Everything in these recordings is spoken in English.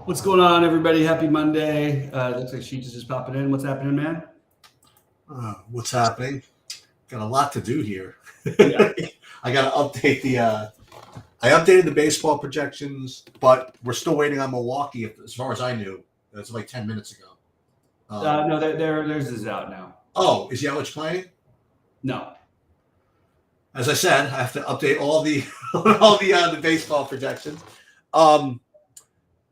What's going on, everybody? Happy Monday. Looks like Sheets is just popping in. What's happening, man? What's happening? Got a lot to do here. Yeah. I got to update the. I updated the baseball projections, but we're still waiting on Milwaukee. As far as I knew, that's like 10 minutes ago. No, theirs is out now. Oh, is Yelich playing? No. As I said, I have to update all the all the baseball projections. Um,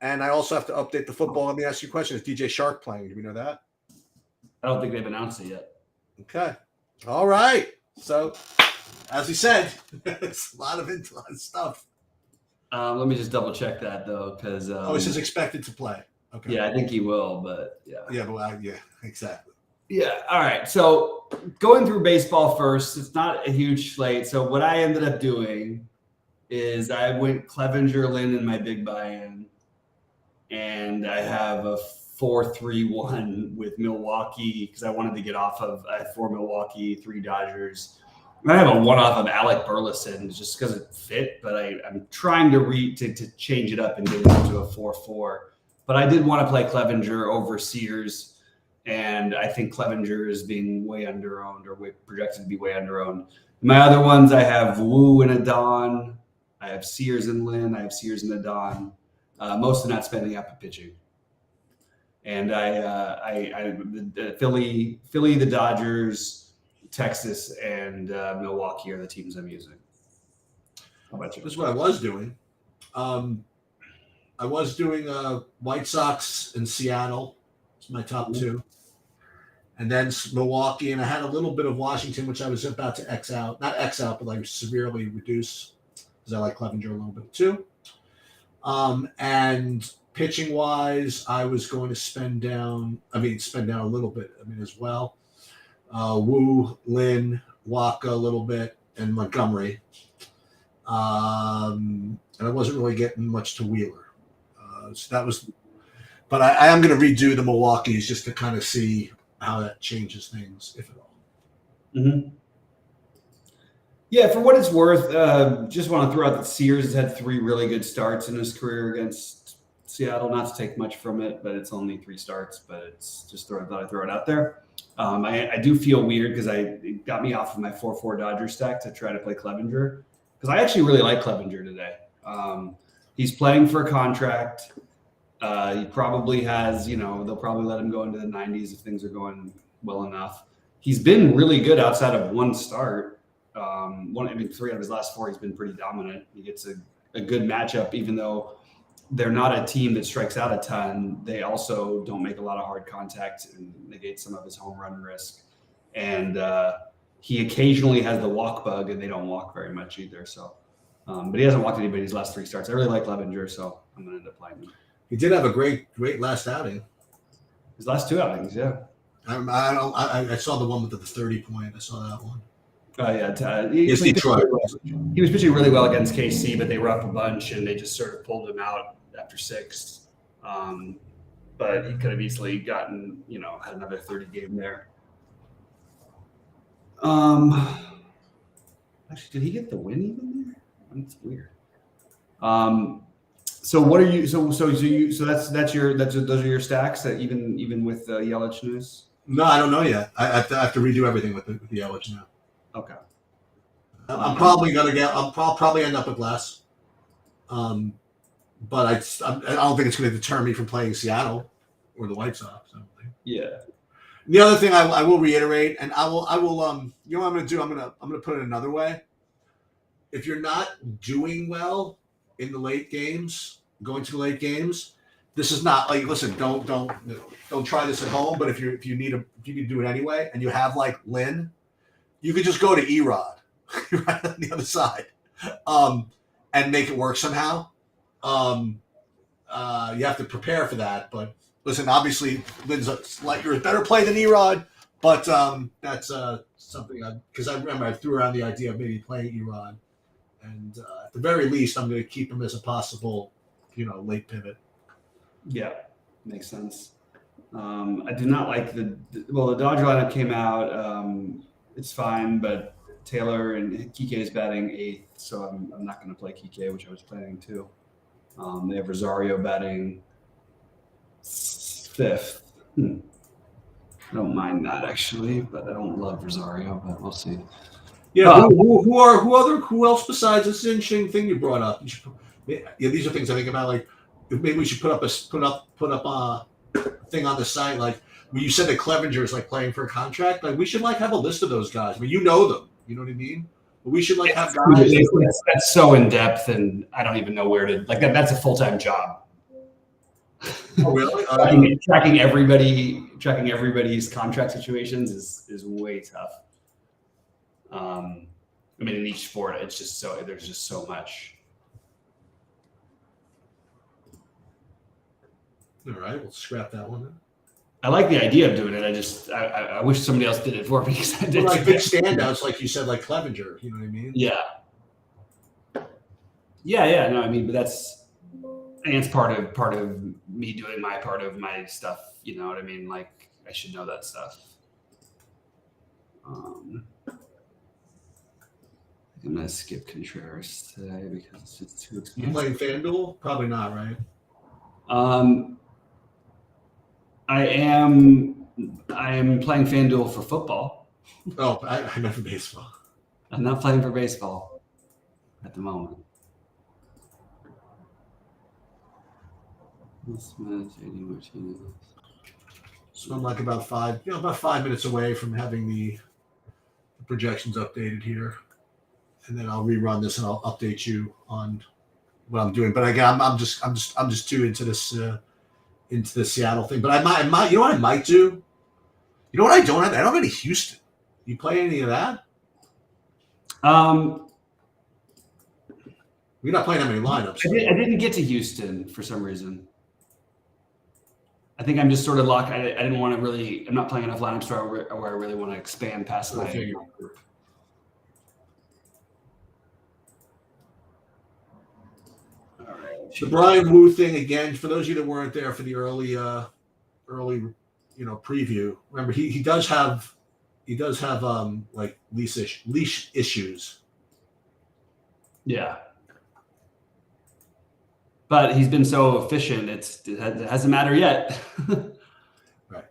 and I also have to update the football. Let me ask you a question: Is DJ Shark playing? Do we know that? I don't think they've announced it yet. Okay. All right. So, as we said, it's a lot of stuff. Let me just double check that though, because This is expected to play. Okay. yeah, I think he will, but yeah. Yeah, exactly. Yeah. All right. So going through baseball first, it's not a huge slate. So what I ended up doing is I went Clevenger Lynn in my big buy-in, and I have a 4-3-1 with Milwaukee because I wanted to get off of. I have 4 Milwaukee, 3 Dodgers. I have a one off of Alec Burleson just because it fit, but I'm trying to change it up and get it into a 4-4. But I did want to play Clevenger over Sears, and I think Clevenger is being way underowned or projected to be way underowned. My other ones, I have Wu and Adon. I have Sears and Lynn. I have Sears and Adon. Mostly not spending up at pitching. And the Philly, the Dodgers, Texas, and Milwaukee are the teams I'm using. How about you? This is what I was doing. I was doing White Sox and Seattle. It's my top 2. And then Milwaukee, and I had a little bit of Washington, which I was about to X out. Not X out, but like severely reduce because I like Clevenger a little bit too. And pitching wise, I was going to spend down a little bit, as well. Wu, Lynn, Waka a little bit, and Montgomery. And I wasn't really getting much to Wheeler. So that was, but I am going to redo the Milwaukee's just to kind of see how that changes things, if at all. Mm-hmm. Yeah, for what it's worth, just want to throw out that Sears has had 3 really good starts in his career against Seattle. Not to take much from it, but it's only 3 starts. But it's just thought I'd throw it out there. I do feel weird because it got me off of my 4-4 Dodger stack to try to play Clevenger because I actually really like Clevenger today. He's playing for a contract. He probably has, they'll probably let him go into the 90s if things are going well enough. He's been really good outside of 1 start. 3 out of his last 4, he's been pretty dominant. He gets a good matchup, even though they're not a team that strikes out a ton. They also don't make a lot of hard contact and negate some of his home run risk. And he occasionally has the walk bug, and they don't walk very much either. So, but he hasn't walked anybody his last 3 starts. I really like Clevenger, so I'm going to end up playing him. He did have a great last outing. His last 2 outings, yeah. I saw the one with the 30 point. I saw that one. Yeah, he was pitching really well against KC, but they were up a bunch and they just sort of pulled him out after 6. But he could have easily gotten, had another 30 game there. Actually, did he get the win even there? That's weird. So what are you? So those are your stacks that even with Yelich news. No, I don't know yet. I have to redo everything with the Yelich now. Okay. I'm probably gonna get. I'll probably end up with less. But I don't think it's going to deter me from playing Seattle or the White Sox. I don't think. Yeah. The other thing I will reiterate, and I will. You know what I'm going to do? I'm going to put it another way. If you're not doing well in the late games, going to the late games, this is not like, listen, don't try this at home. But if you need to do it anyway, and you have like Lynn, you could just go to Erod right on the other side, and make it work somehow. You have to prepare for that. But listen, obviously, Lynn's you're a better play than Erod, but that's something because I remember I threw around the idea of maybe playing Erod, and at the very least, I'm going to keep him as a possible, late pivot. Yeah, makes sense. I do not like the Dodger lineup came out. It's fine, but Taylor and Kike is batting 8th, so I'm not going to play Kike, which I was planning to. They have Rosario batting 5th. I don't mind that actually, but I don't love Rosario. But we'll see. Yeah, who else besides this interesting thing you brought up? These are things I think about. Like, if maybe we should put up a thing on the site. Like, when you said that Clevenger is like playing for a contract, like we should like have a list of those guys. I mean, you know them. You know what I mean? But we should like have guys. That's so in depth, and I don't even know where to like that. That's a full-time job. Oh, really? Tracking everybody's contract situations is way tough. I mean, in each sport, it's just there's just so much. All right, we'll scrap that one then. I like the idea of doing it. I wish somebody else did it for me because I did. Like big standouts, like you said, like Clevenger. You know what I mean? Yeah. No, I mean, but that's part of me doing my part of my stuff. You know what I mean? Like, I should know that stuff. I'm gonna skip Contreras today because it's just too expensive. You playing FanDuel? Probably not, right? I am playing FanDuel for football. Oh, I meant for baseball. I'm not playing for baseball at the moment. So I'm like about 5 minutes away from having the projections updated here, and then I'll rerun this and I'll update you on what I'm doing. But again, I'm just too into this Seattle thing. But I might. You know what I might do? You know what I don't have? I don't have any Houston. You play any of that? We're not playing that many lineups. I didn't get to Houston for some reason. I think I'm just sort of locked. I didn't want to really. I'm not playing enough lineups where I really want to expand past my group. All right. The Brian Wu thing again. For those of you that weren't there for the early preview, remember he does have like leash issues. Yeah. But he's been so efficient; it hasn't mattered yet. Right.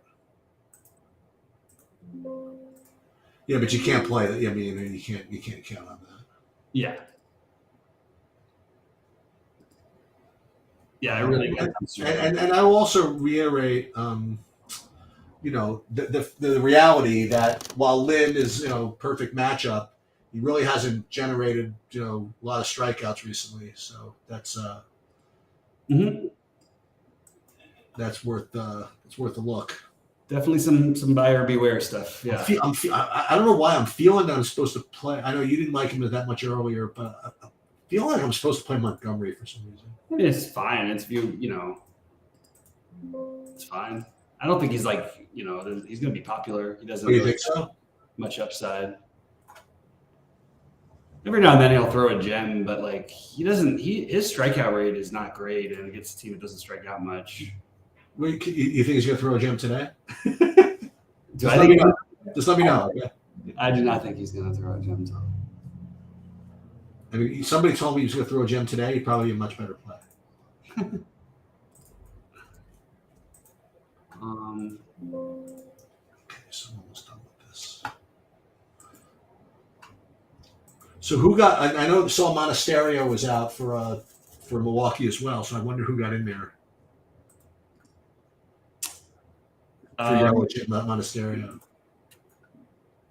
Yeah, but you can't play that. I mean, you can't count on that. Yeah. Yeah, I really. And I will also reiterate, the reality that while Lynn is perfect matchup, he really hasn't generated a lot of strikeouts recently. So that's. That's worth a look. Definitely some buyer beware stuff. Yeah, I don't know why I'm feeling that I'm supposed to play. I know you didn't like him that much earlier, but I feel like I'm supposed to play Montgomery for some reason. I mean, it's fine. It's it's fine. I don't think he's like he's going to be popular. He doesn't. You think so? Much upside. Every now and then he'll throw a gem, but like his strikeout rate is not great, and against a team that doesn't strike out much. Well, you think he's going to throw a gem today? Just let me know. Okay. I do not think he's going to throw a gem. I mean, somebody told me he was going to throw a gem today. He'd probably be a much better play. Okay, so I'm almost done with this. So who got? I know Saul Monasterio was out for Milwaukee as well. So I wonder who got in there. Monasterio.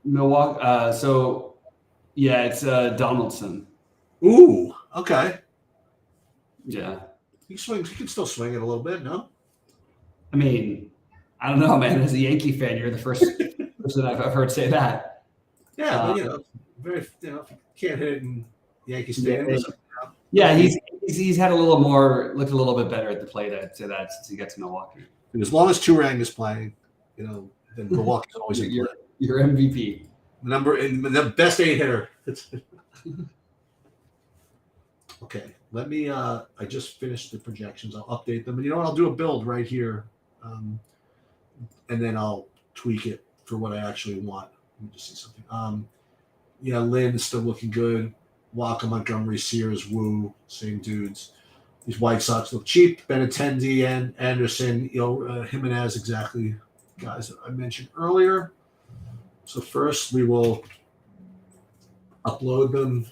Milwaukee. So yeah, it's Donaldson. Ooh, okay. Yeah, He swings. He can still swing it a little bit. No. I mean, I don't know, man. As a Yankee fan, you're the first person I've heard say that. Yeah, but very if you can't hit it in Yankee Stadium. Yeah, he's had looked a little bit better at the plate to that since he got to Milwaukee. And as long as Turang is playing, then Milwaukee's always in play. Your MVP. The best 8 hitter. Okay, let me. I just finished the projections. I'll update them, and you know what? I'll do a build right here, and then I'll tweak it for what I actually want. Let me just see something. Lynn is still looking good. Waka, Montgomery, Sears, Wu, same dudes. These White Sox look cheap. Benintendi and Anderson, Jimenez, exactly guys that I mentioned earlier. So first we will upload them,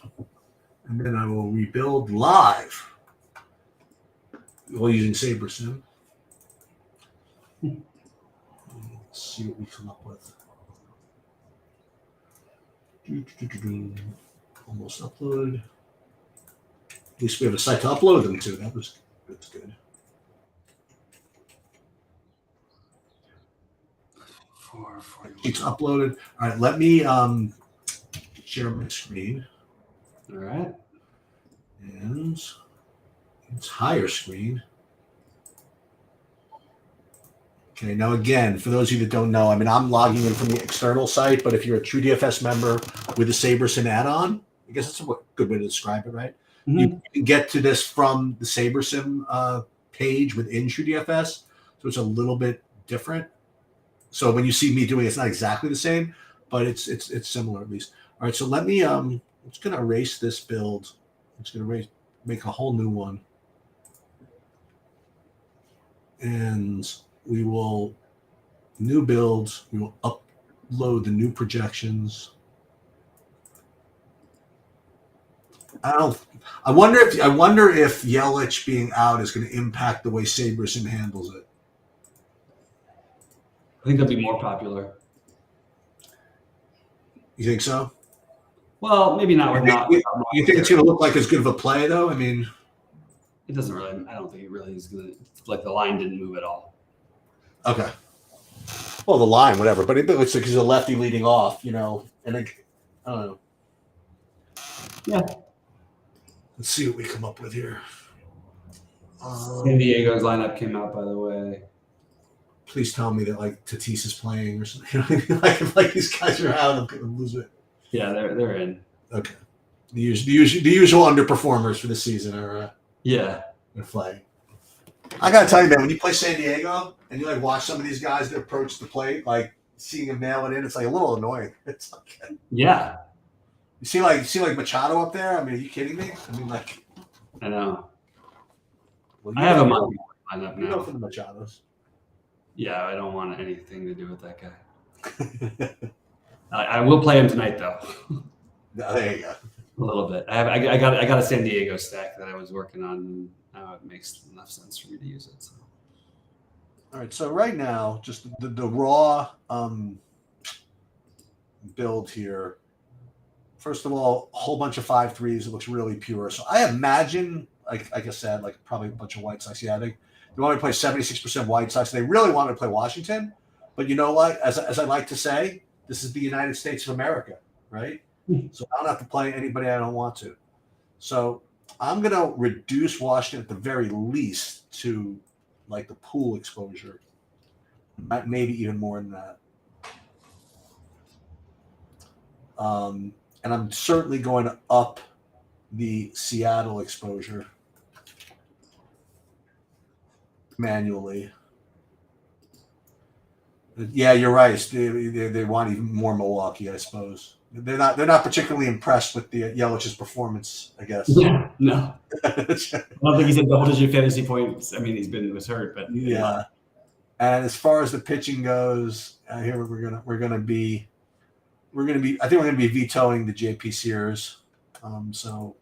and then I will rebuild live while using SaberSim. Let's see what we come up with. Almost uploaded. At least we have a site to upload them to. That's good. It's uploaded. All right, let me share my screen. All right. And it's higher screen. Okay, now again, for those of you that don't know, I mean, I'm logging in from the external site, but if you're a TrueDFS member with a SaberSim add-on, I guess that's a good way to describe it, right? Mm-hmm. You can get to this from the SaberSim page within TrueDFS, so it's a little bit different. So when you see me doing it, it's not exactly the same, but it's similar at least. All right, so let me I'm just gonna erase this build. I'm just gonna make a whole new one, and we will new builds. We will upload the new projections. I wonder if Yelich being out is going to impact the way SaberSim handles it. I think they'll be more popular. You think so? Well, maybe not. You think it's going to look like as good of a play, though? I mean, it doesn't really. I don't think it really is going to. Like the line didn't move at all. Okay. Well, the line, whatever, but it's like he's a lefty leading off, and I don't know. Yeah. Let's see what we come up with here. San Diego's lineup came out, by the way. Please tell me that like Tatis is playing or something. like these guys are out, I'm going to lose it. Yeah, they're in. Okay. The usual underperformers for the season are they're playing. I gotta tell you, man, when you play San Diego and you like watch some of these guys that approach the plate, like seeing them nail it in, it's like a little annoying. It's okay. Yeah. You see like Machado up there? I mean, are you kidding me? I mean, like. I know. Well, I have a lineup now. You know for the Machados. Yeah, I don't want anything to do with that guy. I will play him tonight, though. There you go. A little bit. I got a San Diego stack that I was working on. Now it makes enough sense for me to use it. So. All right. So right now, just the raw build here. First of all, a whole bunch of 5.3s. It looks really pure. So I imagine, like I said, like probably a bunch of White Sox. Yeah, they want to play 76% White Sox. They really want to play Washington. But you know what? As I like to say, this is the United States of America, right? So I don't have to play anybody I don't want to. So I'm going to reduce Washington at the very least to like the pool exposure, maybe even more than that. And I'm certainly going to up the Seattle exposure manually. Yeah, you're right. They want even more Milwaukee, I suppose. They're not particularly impressed with the Yelich's performance, I guess. Yeah, no. I don't think he's at double-digit fantasy points. I mean, was hurt, but yeah. And as far as the pitching goes, here we're gonna be vetoing the JP Sears. So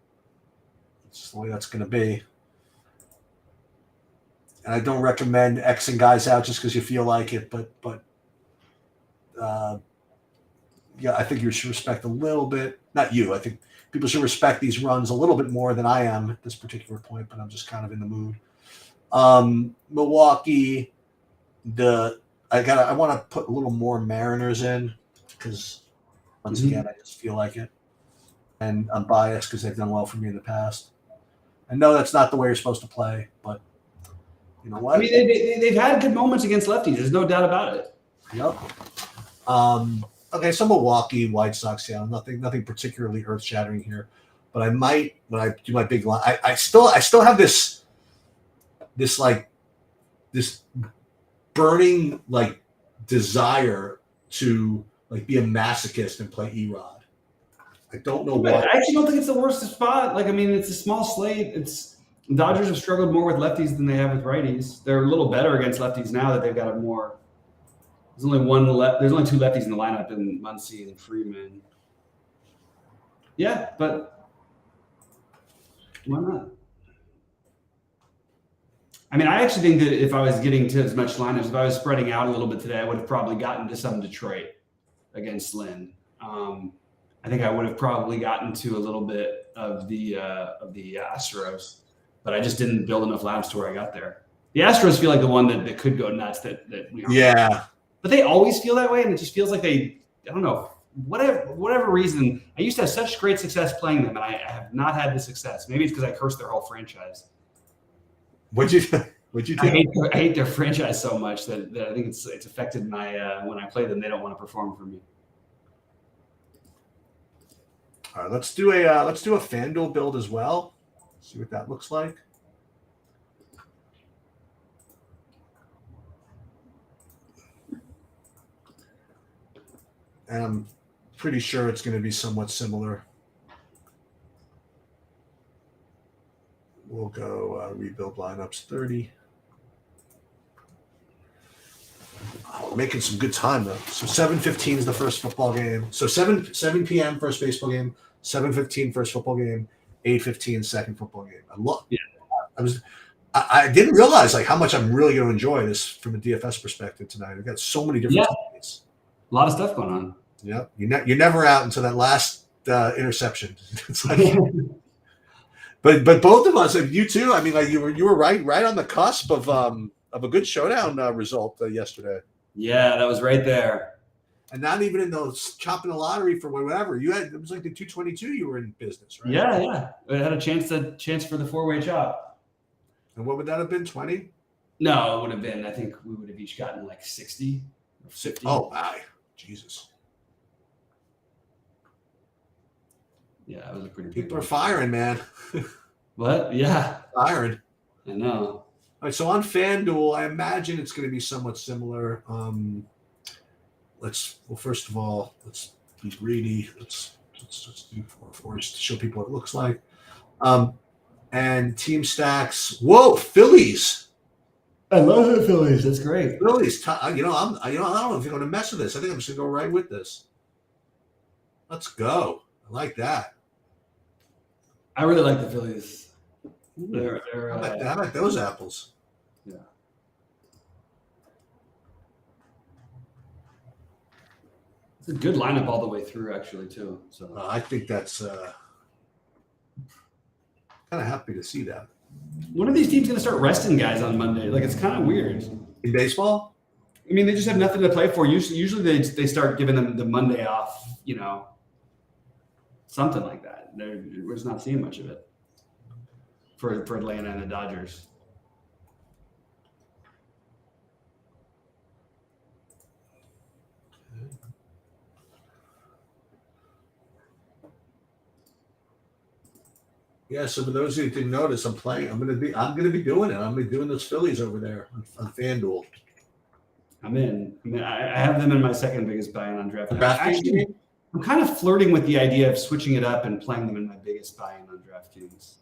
it's just the way that's gonna be. And I don't recommend Xing guys out just because you feel like it, but yeah, I think you should respect a little bit. Not you. I think people should respect these runs a little bit more than I am at this particular point, but I'm just kind of in the mood. Milwaukee, I want to put a little more Mariners in because once again, I just feel like it. And I'm biased because they've done well for me in the past. I know that's not the way you're supposed to play, but you know what? I mean, they've had good moments against lefties. There's no doubt about it. Yep. Okay, so Milwaukee, White Sox, yeah, nothing particularly earth-shattering here. But I might, when I do my big line, I still have this burning like desire to like be a masochist and play Erod. I don't know why. I actually don't think it's the worst spot. Like, I mean, it's a small slate. The Dodgers have struggled more with lefties than they have with righties. They're a little better against lefties now that they've got a more. There's only There's only two lefties in the lineup, in Muncy and Freeman. Yeah, but why not? I mean, I actually think that if I was getting to as much lineups, if I was spreading out a little bit today, I would have probably gotten to some Detroit against Lynn. I think I would have probably gotten to a little bit of the Astros, but I just didn't build enough lineups to where I got there. The Astros feel like the one that could go nuts. Yeah. But they always feel that way, and it just feels like I don't know, whatever reason. I used to have such great success playing them, and I have not had the success. Maybe it's because I cursed their whole franchise. What'd you do? I hate their franchise so much that I think it's affected my when I play them. They don't want to perform for me. All right, let's do a FanDuel build as well. See what that looks like. And I'm pretty sure it's going to be somewhat similar. We'll go rebuild lineups 30. Oh, we're making some good time though. So 7:15 is the first football game. So 7 p.m. first baseball game. 7:15 first football game. 8:15 second football game. I didn't realize like how much I'm really going to enjoy this from a DFS perspective tonight. I've got so many different things. A lot of stuff going on. Yeah, you're never out until that last interception. It's like, but both of us, you too. I mean, like you were right on the cusp of a good showdown result yesterday. Yeah, that was right there. And not even in those chopping the lottery for whatever it was like the 222 you were in business, right? Yeah. It had a chance for the 4-way chop. And what would that have been? 20? No, it would have been. I think we would have each gotten like 60 or 50. Oh, my. Jesus. Yeah, that was a pretty. People are firing, man. What? Yeah. Firing. I know. All right, so on FanDuel, I imagine it's going to be somewhat similar. First of all, let's be greedy. Let's do 4 to show people what it looks like. And team stacks. Whoa, Phillies! I love the Phillies. That's great. Phillies. I don't know if you're going to mess with this. I think I'm just going to go right with this. Let's go. I like that. I really like the Phillies. They're how about those apples? Yeah. It's a good lineup all the way through, actually, too. So I think that's kind of happy to see that. When are these teams going to start resting guys on Monday? Like, it's kind of weird. In baseball? I mean, they just have nothing to play for. Usually they start giving them the Monday off, something like that. We're just not seeing much of it for Atlanta and the Dodgers. Yeah, so for those who didn't notice, I'm gonna be doing it. I'm gonna be doing those Phillies over there on FanDuel. I'm in. I have them in my second biggest buy-in on DraftKings. I'm kind of flirting with the idea of switching it up and playing them in my biggest buy-in on DraftKings.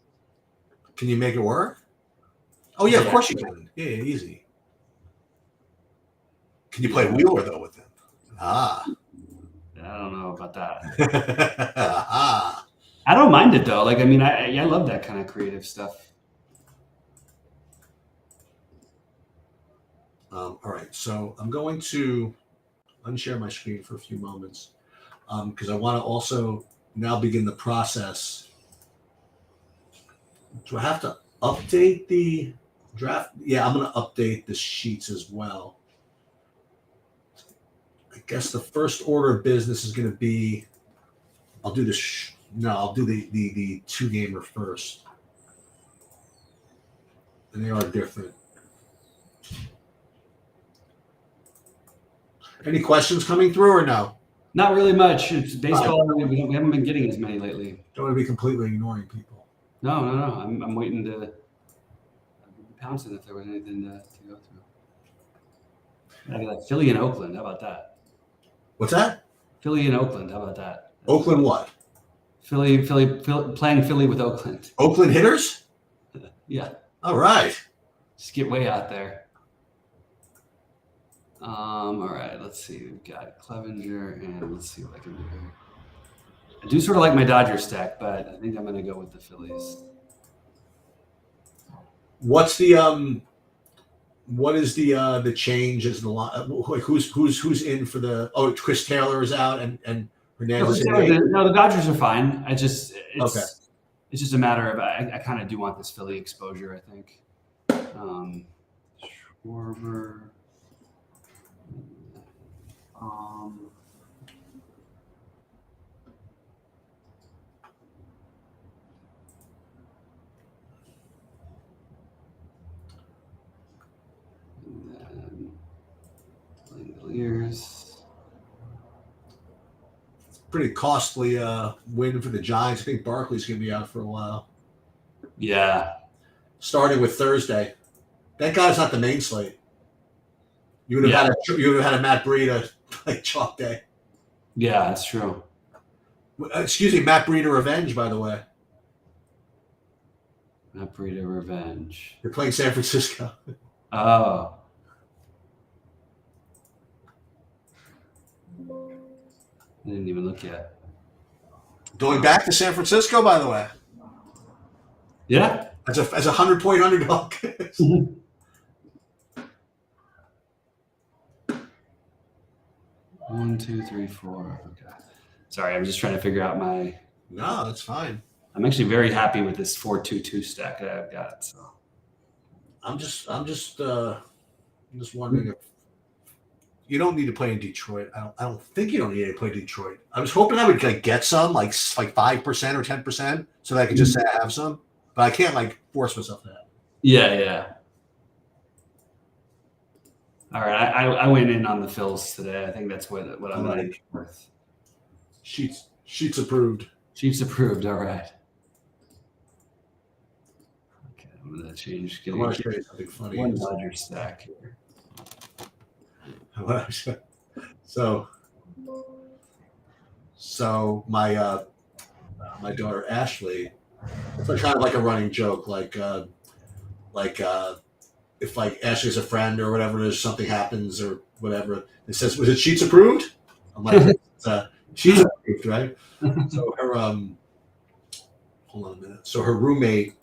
Can you make it work? Oh yeah, of course you can. Yeah, easy. Can you play Wheeler though with them? I don't know about that. I don't mind it though. Like, I mean, I love that kind of creative stuff. All right, so I'm going to unshare my screen for a few moments because I want to also now begin the process. Do I have to update the draft? Yeah, I'm going to update the sheets as well. I guess the first order of business is going to be, I'll do I'll do the 2-gamer first. And they are different. Any questions coming through or no? Not really much. It's baseball. We haven't been getting as many lately. Don't want to be completely ignoring people. No. I'm waiting to pounce in if there was anything to go through. Like Philly and Oakland. How about that? What's that? Philly and Oakland. How about that? Oakland what? Philly playing Philly with Oakland. Oakland hitters? Yeah. All right. Just get way out there. All right. Let's see. We've got Clevenger, and let's see what I can do here. I do sort of like my Dodgers stack, but I think I'm going to go with the Phillies. What's the what is the change as the line? Like who's in for the? Oh, Chris Taylor is out and Hernandez is in. No, the Dodgers are fine. It's Okay. it's just a matter of I kind of do want this Philly exposure. I think. Schwarber. Langoliers. It's a pretty costly win for the Giants. I think Barkley's going to be out for a while. Yeah. Starting with Thursday. Thank God it's not the main slate. You would have had a Matt Breida like chalk day. Yeah, that's true. Excuse me, Matt Breida revenge, by the way. Matt Breida revenge. You're playing San Francisco. Oh. I didn't even look yet. Going back to San Francisco, by the way. Yeah. As a 100-point underdog. 1, 2, 3, 4. Okay. Sorry, I'm just trying to figure out my. No, that's fine. I'm actually very happy with this 4-2-2 stack that I've got. So. I'm just wondering if you don't need to play in Detroit. I don't think you don't need to play Detroit. I was hoping I would get some like 5% or 10% so that I could just have some, but I can't force myself to have. Yeah. All right, I went in on the Phils today. I think that's what I'm like worth. Sheets approved. Sheets approved. All right. Okay, I'm gonna change. I want to show you something funny. One Dodger stack here. So my daughter Ashley, it's kind of like a running joke, if Ashley's a friend or whatever, there's something happens or whatever, it says, "Was it Sheets approved?" I'm like, "Sheets approved, right?" So her hold on a minute. So her roommate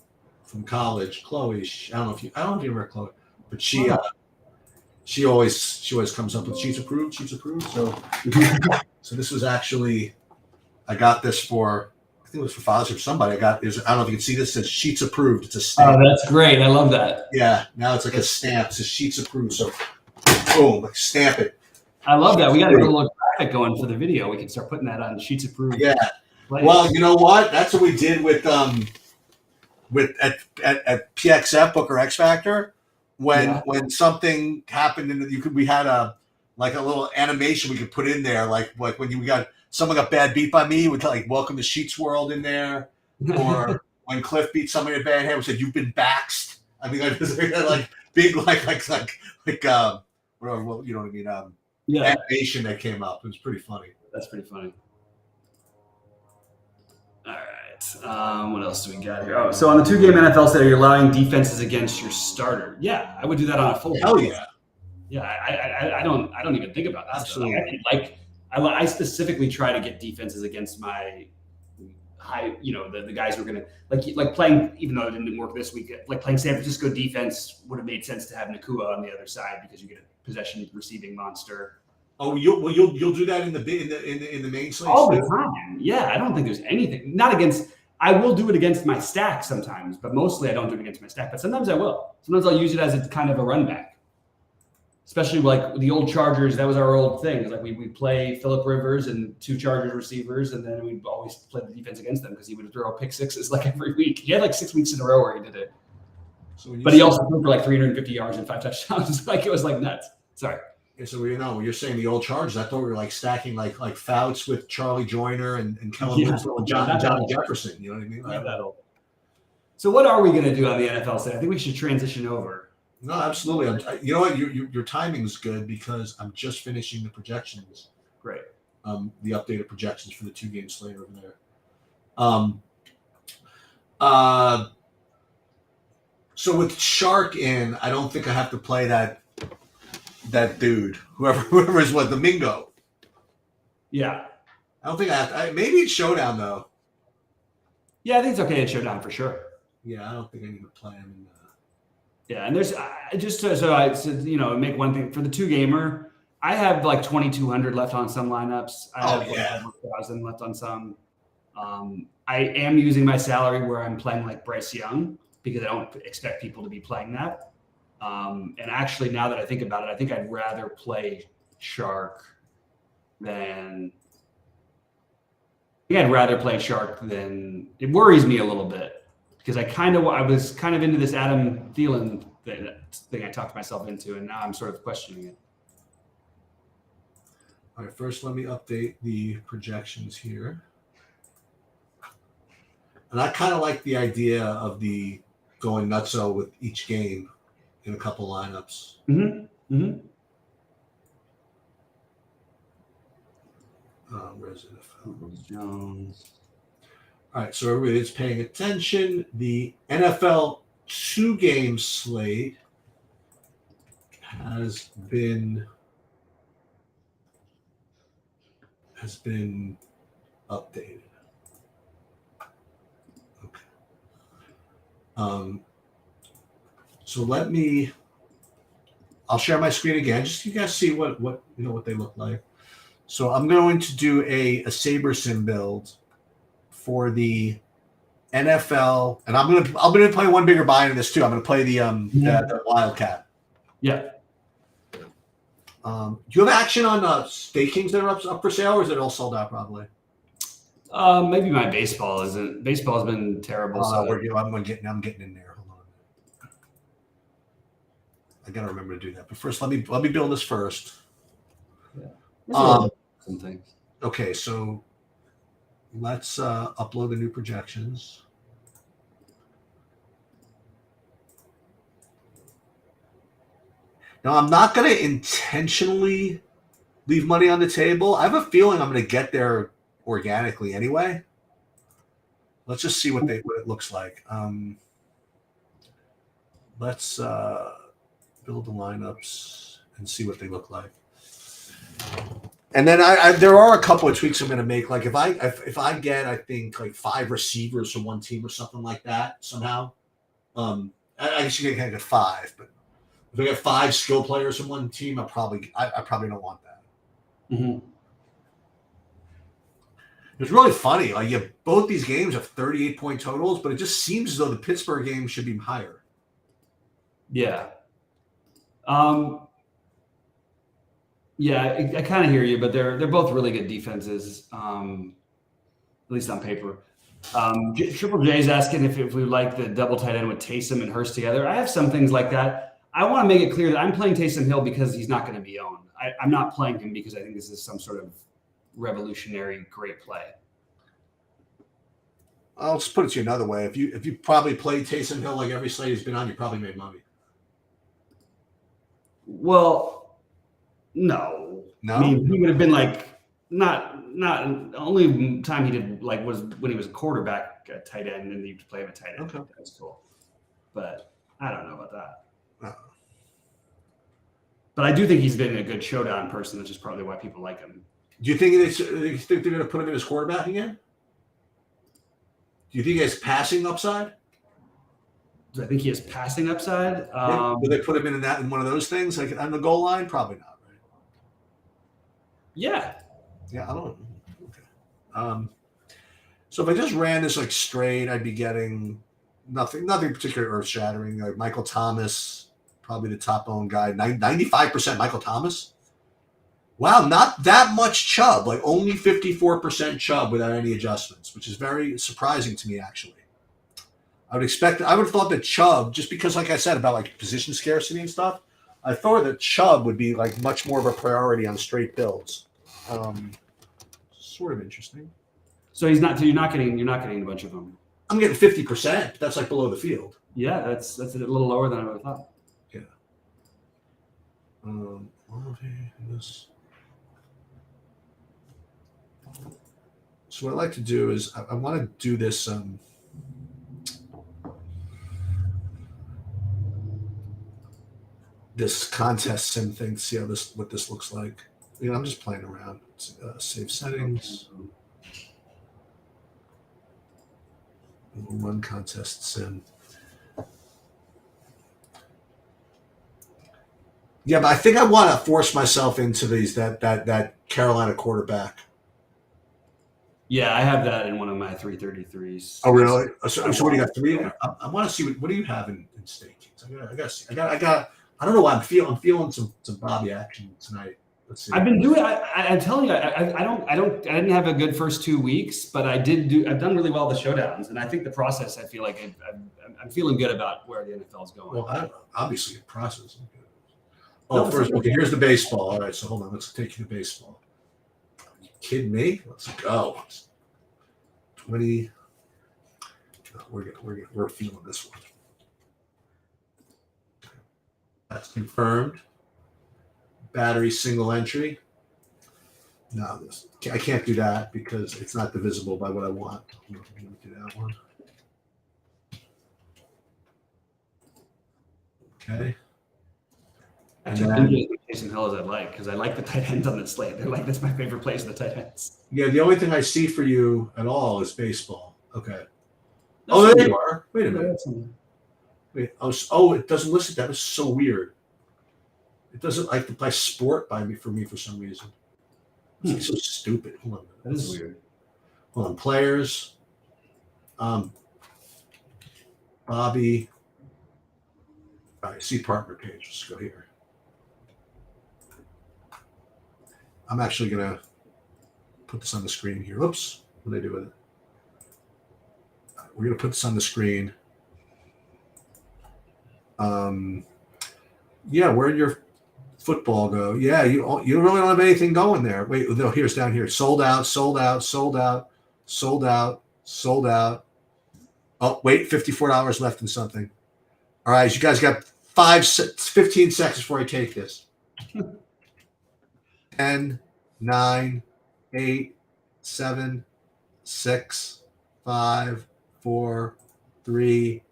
from college, Chloe, I don't know if you remember Chloe, but she always comes up with Sheets approved. So this was actually, I got this for, I think it was for Father's Day for somebody. I don't know if you can see this. It says Sheets approved. It's a stamp. Oh, that's great. I love that. Yeah. Now it's like a stamp. It says Sheets approved. So boom, stamp it. I love that. We got to get a little graphic going for the video. We can start putting that on Sheets approved. Yeah. Place. Well, you know what? That's what we did with at PXF Booker X Factor when something happened we had a little animation we could put in there like when someone got bad beat by me with welcome to Sheets World in there, or when Cliff beat somebody at bad hair, we said you've been baxed. I mean big whatever, well, you know what I mean, animation that came up. It was pretty funny. That's pretty funny. All right. What else do we got here? Oh, so on the 2-game NFL set, you're allowing defenses against your starter. Yeah, I would do that on a full. Hell yeah. Yeah, I don't even think about that. Absolutely. I specifically try to get defenses against my high, the guys who are gonna like playing, even though it didn't work this week. Like playing San Francisco defense would have made sense to have Nakua on the other side because you get a possession receiving monster. Oh, you'll do that in the main slate all the time. Yeah, I don't think there's anything. Not against. I will do it against my stack sometimes, but mostly I don't do it against my stack. But sometimes I will. Sometimes I'll use it as a kind of a run back. Especially like the old Chargers, that was our old thing. Like we play Phillip Rivers and 2 Chargers receivers, and then we'd always play the defense against them because he would throw pick sixes every week. He had 6 weeks in a row where he did it. But he also threw for 350 yards and 5 touchdowns. It was nuts. Sorry. Yeah, so you're saying the old Chargers. I thought we were stacking like Fouts with Charlie Joyner and Kellen Winslow and Johnny Jefferson. You know what I mean? That old. So what are we going to do on the NFL side? I think we should transition over. No, absolutely. You know what? Your timing is good because I'm just finishing the projections. Great. The updated projections for the 2-game slate over there. So with Shark in, I don't think I have to play that dude, whoever is what, the Mingo. Yeah. I don't think I have to. Maybe it's Showdown though. Yeah, I think it's okay at Showdown for sure. Yeah, I don't think I need to play him. Yeah, and there's just so I said, make one thing for the 2-gamer. I have like 2,200 left on some lineups. I have like 1,000 left on some. I am using my salary where I'm playing like Bryce Young because I don't expect people to be playing that. And actually, now that I think about it, I think I'd rather play Shark than. I'd rather play Shark than it worries me a little bit because I was kind of into this Adam Thielen thing I talked myself into, and now I'm sort of questioning it. All right, first let me update the projections here. And I kind of like the idea of the going nutso with each game in a couple lineups. Mm-hmm. Mm-hmm. Where's NFL? Jones. All right, so everybody's paying attention. The NFL 2-game slate has been updated. Okay. So I'll share my screen again, just so you guys see what they look like. So I'm going to do a SaberSim build for the NFL, and I'm gonna play one bigger buy in this too. I'm gonna play the Wildcat. Yeah. Do you have action on stakings that are up for sale, or is it all sold out probably? Maybe my baseball isn't. Baseball's been terrible. I'm getting in there. Hold on. I gotta remember to do that. But first, let me build this first. Yeah. Some things. Okay, so let's upload the new projections. Now, I'm not going to intentionally leave money on the table. I have a feeling I'm going to get there organically anyway. Let's just see what it looks like. Let's build the lineups and see what they look like. And then there are a couple of tweaks I'm going to make. Like if I get, I think, like 5 receivers from one team or something like that somehow. I guess you can get 5, but if I get 5 skill players from one team, I probably don't want that. Mm-hmm. It's really funny. Like both these games have 38-point totals, but it just seems as though the Pittsburgh game should be higher. Yeah. Yeah, I kind of hear you, but they're both really good defenses, at least on paper. Triple J's asking if we like the double tight end with Taysom and Hurst together. I have some things like that. I want to make it clear that I'm playing Taysom Hill because he's not going to be owned. I'm not playing him because I think this is some sort of revolutionary great play. I'll just put it to you another way. If you probably played Taysom Hill like every slate he's been on, you probably made money. Well, no. I mean, he would have been like not only time he did like was when he was a quarterback at tight end and you could play him at tight end. Okay. That's cool. But I don't know about that. But I do think he's been a good showdown person, which is probably why people like him. Do you think they're going to put him in as quarterback again? Do you think he has passing upside? Do I think he has passing upside? Will they put him in one of those things, like on the goal line? Probably not, right? Yeah. Yeah, I don't know. Okay. So if I just ran this like straight, I'd be getting nothing particularly earth-shattering. Like Michael Thomas, probably the top-owned guy. 95% Michael Thomas. Wow, not that much Chubb. Like only 54% Chubb without any adjustments, which is very surprising to me, actually. I would have thought that Chubb, just because, like I said, about like position scarcity and stuff, I thought that Chubb would be like much more of a priority on straight builds. Sort of interesting. So you're not getting a bunch of them. I'm getting 50%. That's like below the field. Yeah, that's a little lower than I would have thought. Yeah. So what I like to do is I want to do this. this contest sim thing to see what this looks like. I'm just playing around. Save settings. Run contest sim. Yeah, but I think I want to force myself into these that Carolina quarterback. Yeah, I have that in one of my 333s. Oh, really? So what do you got? 3? I want to see what do you have in stake. I got to see. I don't know why I'm feeling some Bobby action tonight. Let's see. I've been doing. I'm telling you, I didn't have a good first 2 weeks, but I've done really well with the showdowns, and I think the process. I feel like I'm feeling good about where the NFL is going. Well, obviously the process. Oh, first, okay. Here's the baseball. All right, so hold on. Let's take you to baseball. Are you kidding me? Let's go. 20. We're feeling this one. That's confirmed. Battery single entry. No, I can't do that because it's not divisible by what I want. I'm going to do that one. Okay. And then Jason Hill as I like because I like the tight ends on the slate. That's my favorite place in the tight ends. Yeah, the only thing I see for you at all is baseball. Okay. Oh, there you are. Wait a minute. Wait. Oh, it doesn't list it. That is so weird. It doesn't like to play sport for me for some reason. It's so stupid. Hold on. That is weird. Hold on. Players. Bobby. All right. See partner page. Let's go here. I'm actually gonna put this on the screen here. Oops. What did I do with it? We're gonna put this on the screen. Yeah. Where'd your football go? Yeah, you really don't have anything going there. Wait, no, here's down here. Sold out, sold out, sold out, sold out, sold out. Oh, wait, $54 left in something. All right, you guys got 15 seconds before I take this. 10, 9, 8, 7, 6, 5, 4, 3,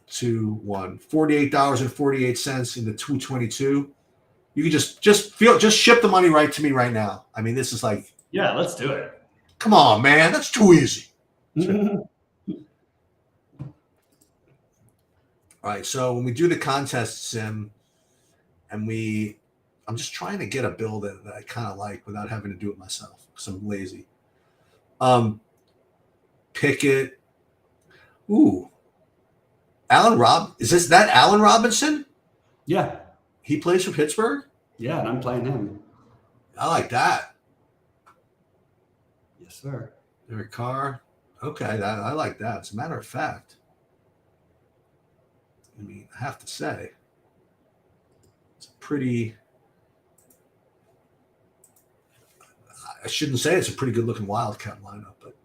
2, 1. $48.48 into 222. You can just ship the money right to me right now. I mean, this is like, yeah, let's do it. Come on, man, that's too easy. All right, so when we do the contest sim, and I'm just trying to get a build that I kind of like without having to do it myself because I'm lazy. Pickett. Ooh, is that Allen Robinson? Yeah. He plays for Pittsburgh? Yeah, and I'm playing him. I like that. Yes, sir. Derek Carr. Okay, I like that. As a matter of fact, I mean, I have to say, it's pretty. I shouldn't say it's a pretty good looking Wildcat lineup, but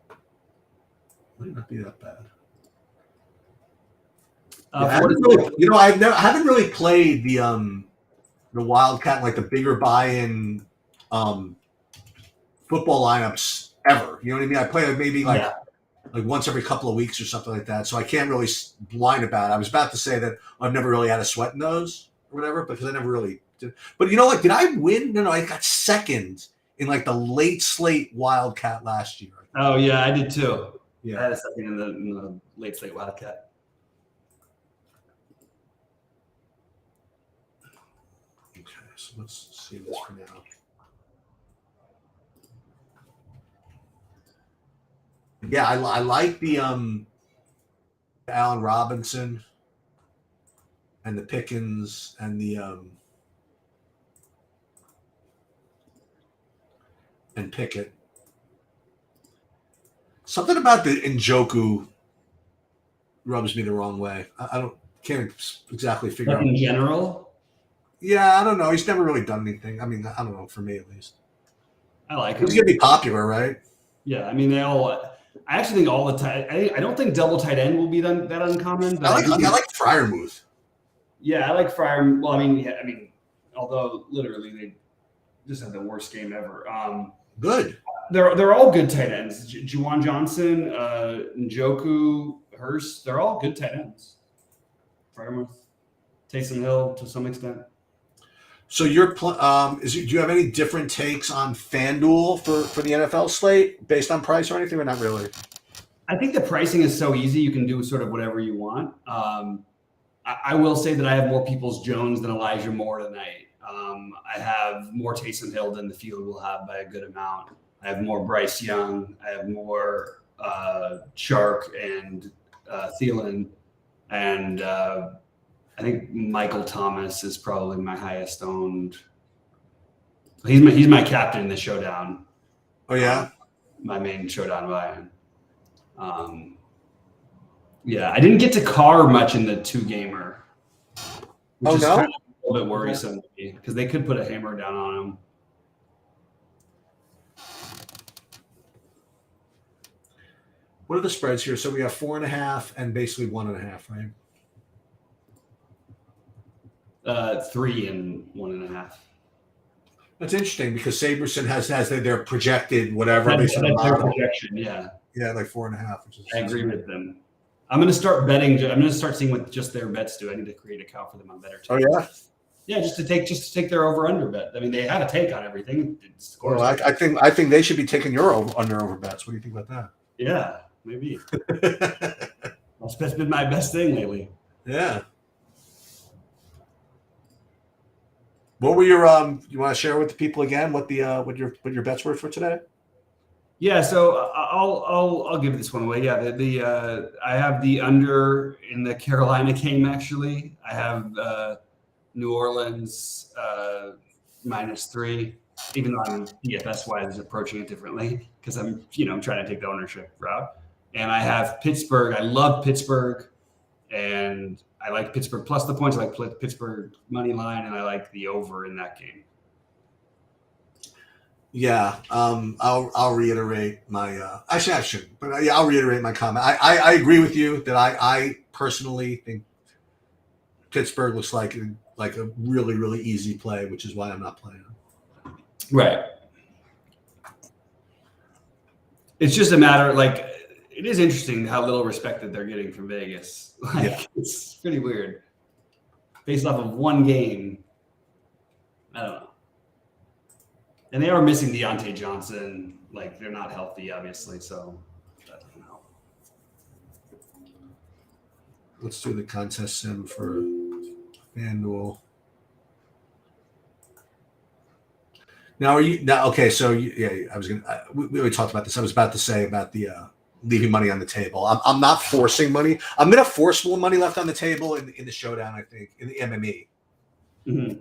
it might not be that bad. I haven't really played the Wildcat, like the bigger buy-in football lineups ever. You know what I mean? I play maybe like once every couple of weeks or something like that. So I can't really whine about it. I was about to say that I've never really had a sweat in those or whatever because I never really did. But did I win? No, I got second in like the late slate Wildcat last year. Oh yeah, I did too. Yeah, I had a second in the late slate Wildcat. So let's see this for now. Yeah, I like the Allen Robinson and the Pickens and the and Pickett. Something about the Njoku rubs me the wrong way. I can't exactly figure out. In general? Yeah, I don't know. He's never really done anything. I mean, I don't know, for me at least. I like him. He's going to be popular, right? Yeah, I mean, I actually think all the tight. I don't think double tight end will be that uncommon. But I like Freiermuth. Yeah, I like Fryer. Well, I mean, although literally they just had the worst game ever. Good. They're all good tight ends. Juwan Johnson, Njoku, Hurst. They're all good tight ends. Freiermuth. Taysom Hill to some extent. So do you have any different takes on FanDuel for the NFL slate based on price or anything, or not really? I think the pricing is so easy; you can do sort of whatever you want. I will say that I have more Peoples Jones than Elijah Moore tonight. I have more Taysom Hill than the field will have by a good amount. I have more Bryce Young. I have more Shark and Thielen, and I think Michael Thomas is probably my highest owned. He's my captain in the showdown. Oh yeah, my main showdown buy-in. Yeah, I didn't get to Carr much in the 2-gamer, which is kind of a little bit worrisome to me because they could put a hammer down on him. What are the spreads here? So we have 4.5 and basically 1.5, right? 3 and 1.5. That's interesting because Saberson has their projected whatever. That's their projection, yeah. Yeah, like 4.5. Which is I agree with them. I'm going to start betting. I'm going to start seeing what just their bets do. I need to create an account for them on Better. Oh yeah. Yeah, just to take their over under bet. I mean, they have a take on everything. Well, I think they should be taking your over bets. What do you think about that? Yeah, maybe. That's been my best thing lately. Yeah. What were your you want to share with the people again what your bets were for today? Yeah, so I'll give this one away. Yeah, the I have the under in the Carolina game actually. I have New Orleans -3, even though I'm DFS wise approaching it differently because I'm trying to take the ownership route. And I have Pittsburgh. I love Pittsburgh, and I like Pittsburgh plus the points. I like Pittsburgh money line, and I like the over in that game. Yeah, I'll reiterate my. Actually, I shouldn't, but yeah, I'll reiterate my comment. I agree with you that I personally think Pittsburgh looks like a really really easy play, which is why I'm not playing them. Right. It's just a matter it is interesting how little respect that they're getting from Vegas. It's pretty weird. Based off of one game, I don't know. And they are missing Deontay Johnson. They're not healthy, obviously. So, I don't know. Let's do the contest sim for FanDuel. Now, okay? So, I was gonna. We already talked about this. I was about to say about the leaving money on the table. I'm not forcing money. I'm gonna force more money left on the table in the showdown. I think in the MME. Mm-hmm.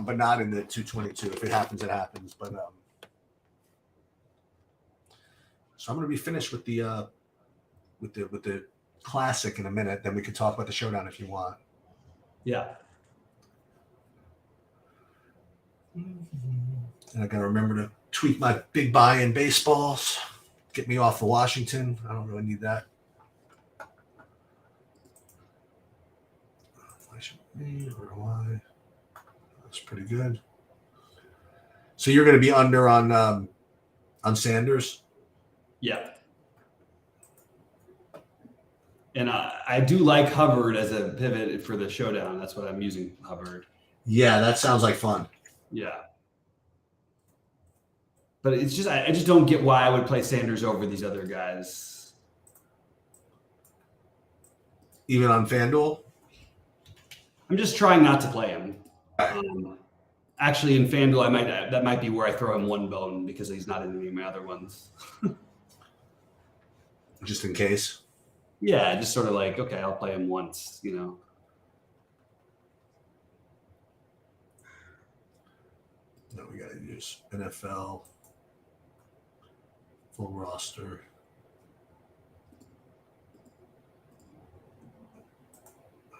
But not in the 222. If it happens, it happens. But so I'm going to be finished with the classic in a minute. Then we can talk about the showdown if you want. Yeah. And I got to remember to tweak my big buy in baseballs. Get me off of Washington. I don't really need that. Why? That's pretty good. So you're going to be under on Sanders? Yeah. And I do like Hubbard as a pivot for the showdown. That's what I'm using, Hubbard. Yeah, that sounds like fun. Yeah. But it's just I just don't get why I would play Sanders over these other guys. Even on FanDuel? I'm just trying not to play him. Actually, in FanDuel, that might be where I throw him one bone because he's not in any of my other ones. Just in case? Yeah, just sort of okay, I'll play him once, No, we got to use NFL, full roster.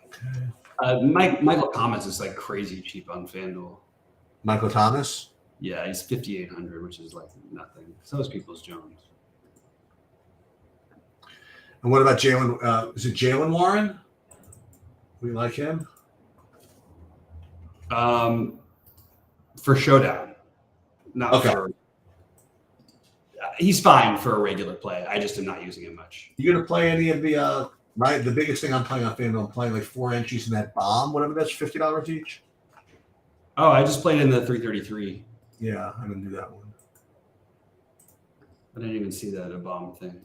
Okay. Michael Thomas is crazy cheap on FanDuel. Michael Thomas? Yeah, he's 5,800, which is nothing. So is Peoples Jones. And what about Jalen? Is it Jalen Warren? We like him? For showdown, not for. He's fine for a regular play. I just am not using him much. You gonna play any of the The biggest thing I'm playing on FanDuel, I'm playing like 4 entries in that bomb, whatever that's $50 each. Oh, I just played in the 333. Yeah, I didn't do that one. I didn't even see that a bomb thing.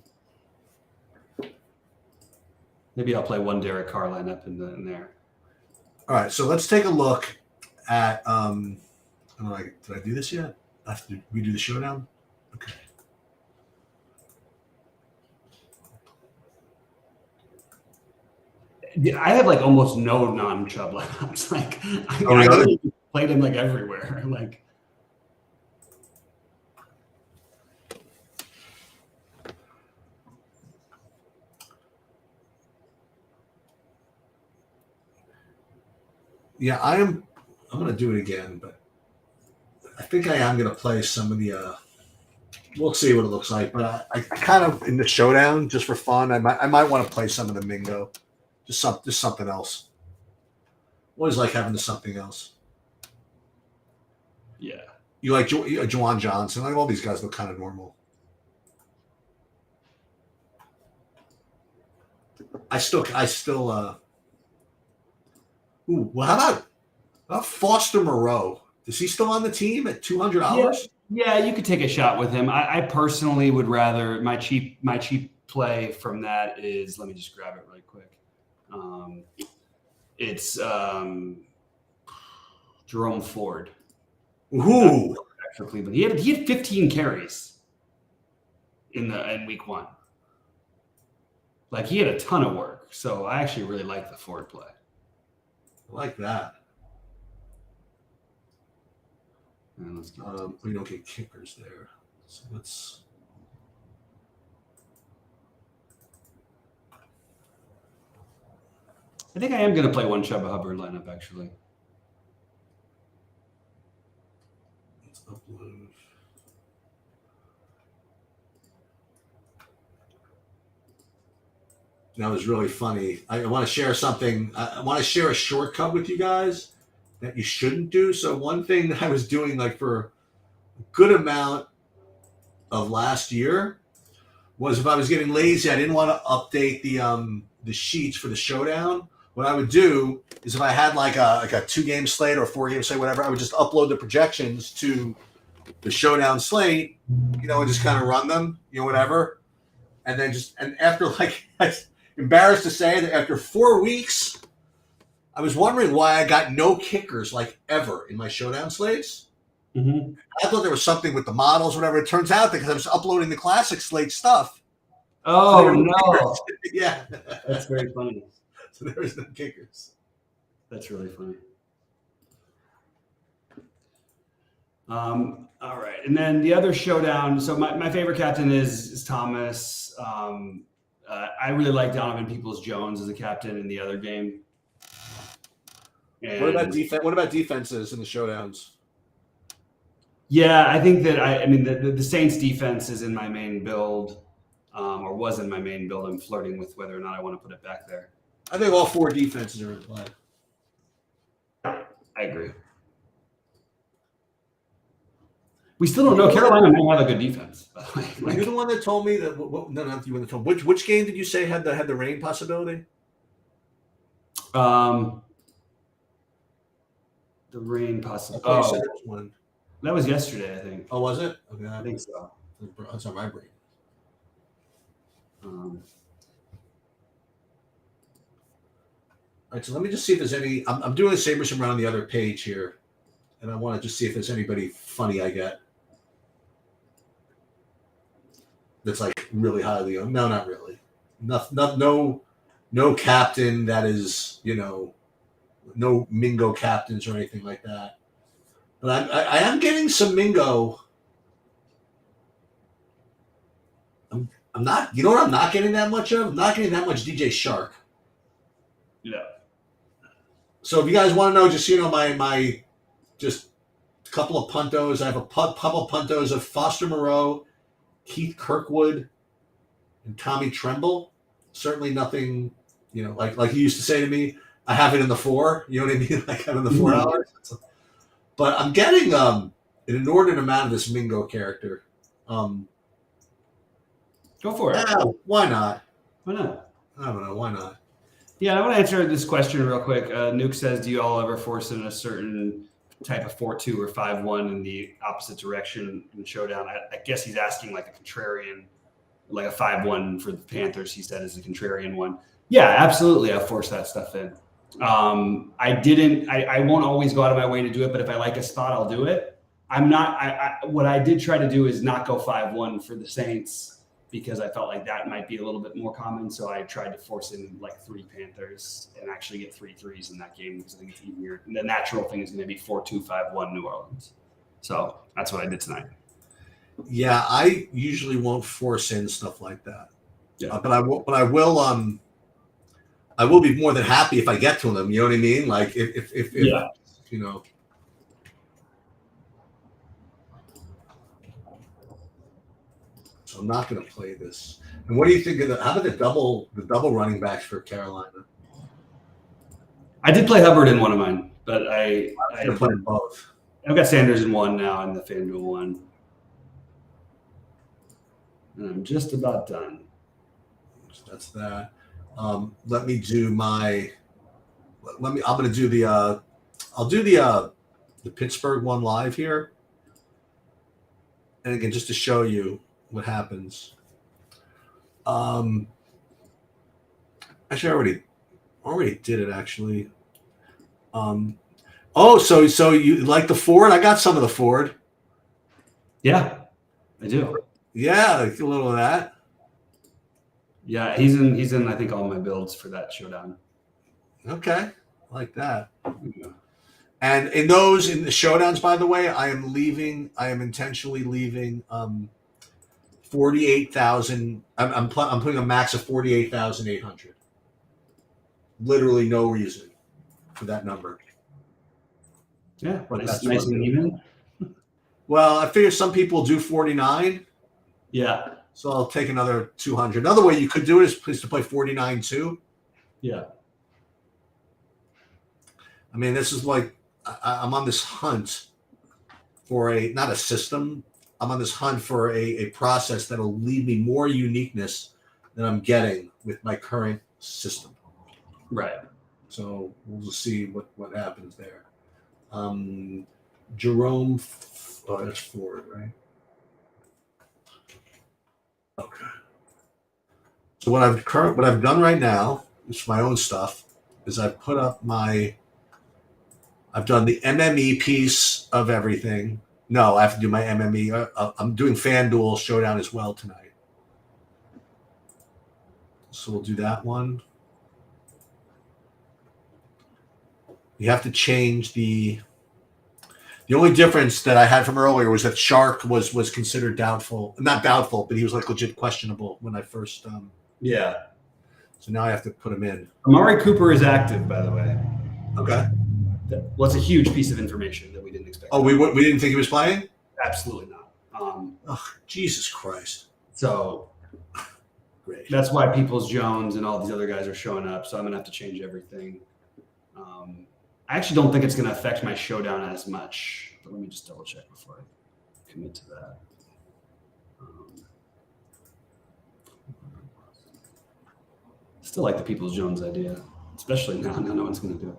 Maybe I'll play one Derek Carr lineup in there. All right, so let's take a look at. I don't know, did I do this yet? I have to redo the showdown. Okay. Yeah, I have like almost no non-Chubb lineups. Like I really? really played him like everywhere. Like yeah, I'm going to do it again, but I think I am going to play some of the. We'll see what it looks like, but I kind of in the showdown just for fun. I might want to play some of the Mingo, just something else. Always like having something else. yeah. You like Juwan Johnson? Like all these guys look kind of normal. I still. Ooh, well, how about Foster Moreau? Is he still on the team at $200? Yeah, you could take a shot with him. I personally would rather my cheap play from that is, let me just grab it really quick. It's Jerome Ford. Ooh, for Cleveland. He had 15 carries in week 1. Like he had a ton of work. So I actually really like the Ford play. I like that. And let's get we don't get kickers there. So let's. I think I am going to play one Chuba Hubbard lineup, actually. Let's upload. That was really funny. I want to share something. I want to share a shortcut with you guys that you shouldn't do. So one thing that I was doing like for a good amount of last year was if I was getting lazy, I didn't want to update the sheets for the showdown. What I would do is if I had like a 2-game slate or a 4-game slate, whatever, I would just upload the projections to the showdown slate, and just kind of run them, whatever. And then and after like, I'm embarrassed to say that after 4 weeks, I was wondering why I got no kickers like ever in my showdown slates. Mm-hmm. I thought there was something with the models, whatever. It turns out that because I was uploading the classic slate stuff. Oh, no. Yeah. That's very funny. So there was no kickers. That's really funny. All right. And then the other showdown. So my favorite captain is Thomas. I really like Donovan Peoples-Jones as a captain in the other game. And what about defense? What about defenses in the showdowns? Yeah, I think that the Saints defense is in my main build, or was in my main build. I'm flirting with whether or not I want to put it back there. I think all 4 defenses are in play. I agree. We still don't know. Carolina might have a good defense. You're the one that told me that. No, not you. One that told. Which game did you say had the rain possibility? The rain possibility. One. That was yesterday, I think. Oh, was it? Okay, I think so. That's on my brain. All right, so let me just see if there's any. I'm doing a Sabersim around the other page here, and I want to just see if there's anybody funny I get that's like really highly owned. No, not really. No captain that is, no Mingo captains or anything like that. But I am getting some Mingo. I'm not. You know what I'm not getting that much of? I'm not getting that much DJ Shark. Yeah. So if you guys want to know, just my just a couple of puntos. I have a couple of puntos of Foster Moreau, Keith Kirkwood, and Tommy Tremble. Certainly nothing, like he used to say to me, I have it in the 4. You know what I mean? Like I'm in the $4. But I'm getting an inordinate amount of this Mingo character. Go for it. Why not? Why not? I don't know. Why not? Yeah, I want to answer this question real quick. Nuke says, do you all ever force in a certain type of 4-2 or 5-1 in the opposite direction in showdown? I guess he's asking like a contrarian, like a 5-1 for the Panthers, he said is a contrarian one. Yeah, absolutely. I'll force that stuff in. I won't always go out of my way to do it, but if I like a spot, I'll do it. What I did try to do is not go 5-1 for the Saints because I felt like that might be a little bit more common. So I tried to force in like 3 Panthers and actually get 3 threes in that game because I think it's easier. And the natural thing is going to be 4-2, 5-1 New Orleans. So that's what I did tonight. Yeah, I usually won't force in stuff like that. Yeah. But I will be more than happy if I get to them. You know what I mean? Like if Yeah. you know. So I'm not going to play this. And what do you think of how about the double running backs for Carolina? I did play Hubbard in one of mine, but I playing both. I've got Sanders in one now and the FanDuel one. And I'm just about done. So that's that. Let me do my. I'm going to do the. I'll do the Pittsburgh one live here. And again, just to show you what happens. Actually, I already did it. Actually. So you like the Ford? I got some of the Ford. Yeah, I do. Yeah, like a little of that. Yeah, he's in I think all my builds for that showdown. Okay, I like that. Yeah. And in the showdowns, by the way, I am intentionally leaving 48,000. I'm putting a max of 48,800. Literally no reason for that number. Yeah, but it's nice and even. Well, I figure some people do 49. Yeah. So I'll take another 200. Another way you could do it is to play 49 too. Yeah. I mean, this is like I'm on this hunt for not a system. I'm on this hunt for a process that'll leave me more uniqueness than I'm getting with my current system. Right. So we'll just see what happens there. Jerome, that's Ford, right? Okay. So what I've done right now is my own stuff. Is I've put up I've done the MME piece of everything. No, I have to do my MME. I'm doing FanDuel Showdown as well tonight. So we'll do that one. You have to change the only difference that I had from earlier was that Shark was considered doubtful. Not doubtful, but he was like legit questionable when I first Yeah. So now I have to put him in. Amari Cooper is active, by the way. Okay. Well, it's a huge piece of information that we didn't expect. Oh, we didn't think he was playing? Absolutely not. Jesus Christ. So great. That's why Peoples-Jones and all these other guys are showing up. So I'm gonna have to change everything. I actually don't think it's gonna affect my showdown as much. But let me just double check before I commit to that. Still like the Peoples-Jones idea, especially now. No one's gonna do it.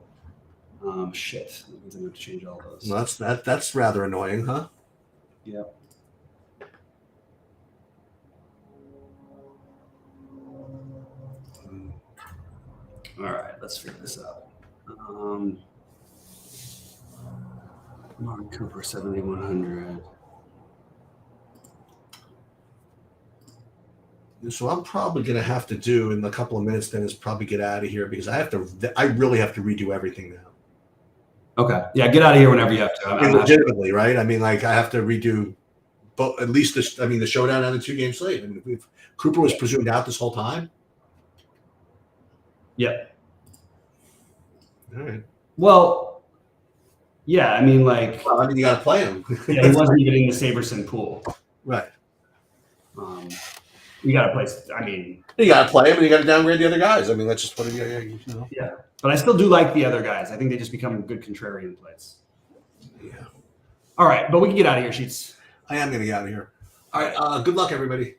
Shit. That means I'm gonna have to change all those. Well, that's rather annoying, huh? Yep. All right, let's figure this out. Mark Cooper 7,100. So I'm probably going to have to do in a couple of minutes then is probably get out of here because I really have to redo everything now. Okay. Yeah, get out of here whenever you have to. I mean, legitimately, right? I mean, like I have to redo both, at least the showdown and the 2-game slate. I mean, if Cooper was presumed out this whole time. Yep. All right. Well, yeah, I mean, like. Well, I mean, you got to play him. Yeah, he wasn't even in the Saberson pool. Right. You got to play. I mean, you got to play him, and you got to downgrade the other guys. I mean, that's just what you know. Yeah, but I still do like the other guys. I think they just become good contrarian plays. Yeah. All right, but we can get out of here, Sheets. I am going to get out of here. All right. Good luck, everybody.